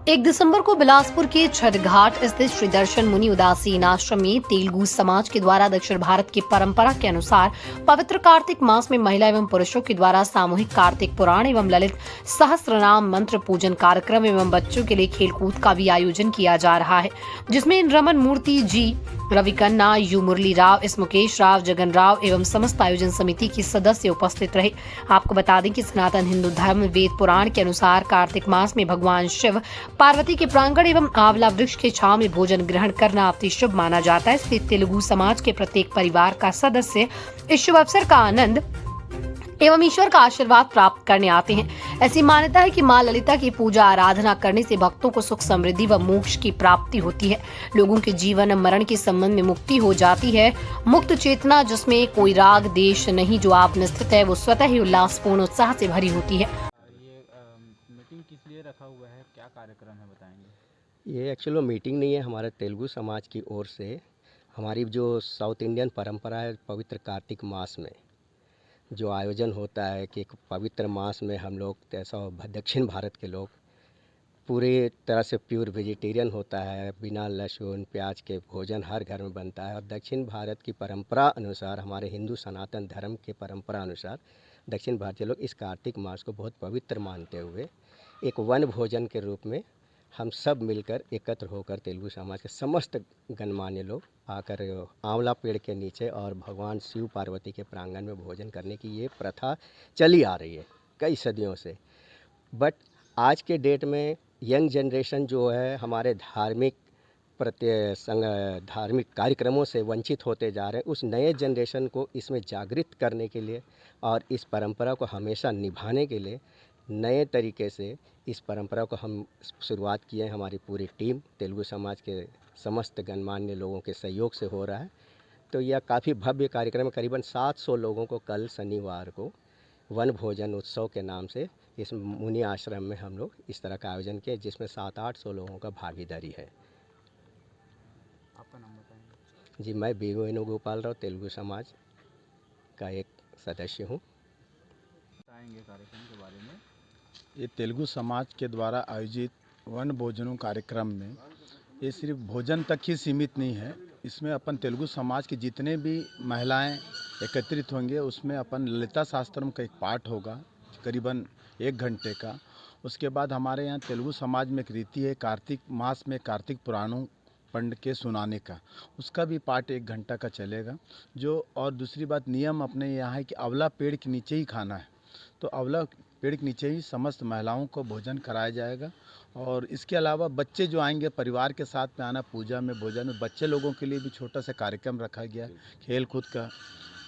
1 दिसंबर को बिलासपुर के छठ घाट स्थित श्री दर्शन मुनि उदासीन आश्रम में तेलुगु समाज के द्वारा दक्षिण भारत की परंपरा के अनुसार पवित्र कार्तिक मास में महिला एवं पुरुषों के द्वारा सामूहिक कार्तिक पुराण एवं ललित सहस्त्रनाम मंत्र पूजन कार्यक्रम एवं बच्चों के लिए खेलकूद का भी आयोजन किया जा रहा है, जिसमें रमन मूर्ति जी, रवि खन्ना, यू मुरली राव, एस मुकेश राव, जगन राव एवं समस्त आयोजन समिति के सदस्य उपस्थित रहे। आपको बता दें कि सनातन हिंदू धर्म वेद पुराण के अनुसार कार्तिक मास में भगवान शिव पार्वती के प्रांगण एवं आंवला वृक्ष के छांव में भोजन ग्रहण करना अति शुभ माना जाता है। इसलिए तेलुगु समाज के प्रत्येक परिवार का सदस्य इस शुभ अवसर का आनंद एवं ईश्वर का आशीर्वाद प्राप्त करने आते हैं। ऐसी मान्यता है कि मां ललिता की पूजा आराधना करने से भक्तों को सुख समृद्धि व मोक्ष की प्राप्ति होती है। लोगों के जीवन मरण के संबंध में मुक्ति हो जाती है। मुक्त चेतना जिसमें कोई राग देश नहीं, जो आप में स्थित है, वो स्वतः ही उल्लासपूर्ण उत्साह से भरी होती है। ये मीटिंग किस लिए रखा हुआ है, क्या कार्यक्रम है, बताएंगे? ये एक्चुअली मीटिंग नहीं है, हमारे तेलुगु समाज की ओर से हमारी जो साउथ इंडियन परंपरा है, पवित्र कार्तिक मास में जो आयोजन होता है कि एक पवित्र मास में हम लोग ऐसा दक्षिण भारत के लोग पूरी तरह से प्योर वेजिटेरियन होता है, बिना लहसुन प्याज के भोजन हर घर में बनता है। और दक्षिण भारत की परंपरा अनुसार, हमारे हिंदू सनातन धर्म के परंपरा अनुसार दक्षिण भारतीय लोग इस कार्तिक मास को बहुत पवित्र मानते हुए एक वन भोजन के रूप में हम सब मिलकर एकत्र होकर तेलुगु समाज के समस्त गणमान्य लोग आकर आंवला पेड़ के नीचे और भगवान शिव पार्वती के प्रांगण में भोजन करने की ये प्रथा चली आ रही है कई सदियों से। बट आज के डेट में यंग जनरेशन जो है हमारे धार्मिक कार्यक्रमों से वंचित होते जा रहे हैं। उस नए जनरेशन को इसमें जागृत करने के लिए और इस परंपरा को हमेशा निभाने के लिए नए तरीके से इस परंपरा को हम शुरुआत किए हैं। हमारी पूरी टीम तेलुगु समाज के समस्त गणमान्य लोगों के सहयोग से हो रहा है। तो यह काफ़ी भव्य कार्यक्रम है। करीबन 700 लोगों को कल शनिवार को वन भोजन उत्सव के नाम से इस मुनि आश्रम में हम लोग इस तरह का आयोजन किए, जिसमें 700-800 लोगों का भागीदारी है। आपका नाम बताएंगे? जी, मैं बी वेणुगोपाल राव तेलुगु समाज का एक सदस्य हूँ। बताएंगे कार्यक्रम के बारे में? ये तेलुगु समाज के द्वारा आयोजित वन भोजनों कार्यक्रम में ये सिर्फ भोजन तक ही सीमित नहीं है। इसमें अपन तेलुगु समाज के जितने भी महिलाएं एकत्रित होंगे, उसमें अपन ललिता शास्त्रम का एक पाठ होगा करीबन 1 घंटे का। उसके बाद हमारे यहाँ तेलुगु समाज में एक रीति है, कार्तिक मास में कार्तिक पुराणों पढ़ के सुनाने का, उसका भी पाठ 1 घंटा का चलेगा। जो और दूसरी बात, नियम अपने यहाँ है कि आंवला पेड़ के नीचे ही खाना है, तो आंवला पेड़ के नीचे ही समस्त महिलाओं को भोजन कराया जाएगा। और इसके अलावा बच्चे जो आएंगे परिवार के साथ में आना, पूजा में भोजन में बच्चे लोगों के लिए भी छोटा सा कार्यक्रम रखा गया है, खेल कूद का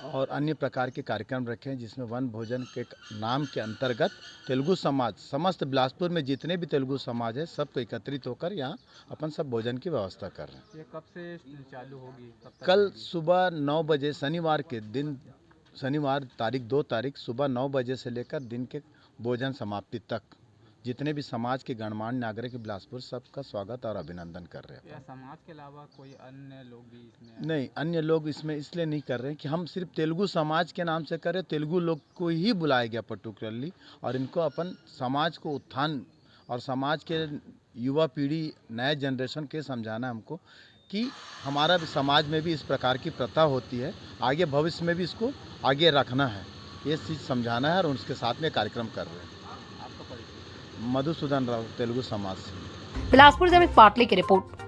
और अन्य प्रकार के कार्यक्रम रखे हैं, जिसमें वन भोजन के नाम के अंतर्गत तेलुगु समाज, समस्त बिलासपुर में जितने भी तेलुगु समाज है, सबको एकत्रित होकर यहाँ अपन सब भोजन की व्यवस्था कर रहे हैं। ये कब से चालू होगी, कब तक कल रहेगी? सुबह 9 बजे शनिवार के दिन, शनिवार तारीख 2 तारीख सुबह 9 बजे से लेकर दिन के भोजन समाप्ति तक जितने भी समाज के गणमान्य नागरिक बिलासपुर, सबका स्वागत और अभिनंदन कर रहे हैं। या समाज के अलावा कोई अन्य लोग भी इसमें? नहीं, अन्य लोग इसमें इसलिए नहीं कर रहे हैं कि हम सिर्फ तेलुगु समाज के नाम से कर रहे, तेलुगु लोग को ही बुलाया गया पर्टिकुलरली, और इनको अपन समाज को उत्थान और समाज के युवा पीढ़ी नए जनरेशन के समझाना है हमको कि हमारा भी समाज में भी इस प्रकार की प्रथा होती है, आगे भविष्य में भी इसको आगे रखना है, ये चीज़ समझाना है और उसके साथ में कार्यक्रम कर रहे हैं। आपका परिचय? मधुसूदन राव तेलुगु समाज से। बिलासपुर से अमित पाटले की रिपोर्ट।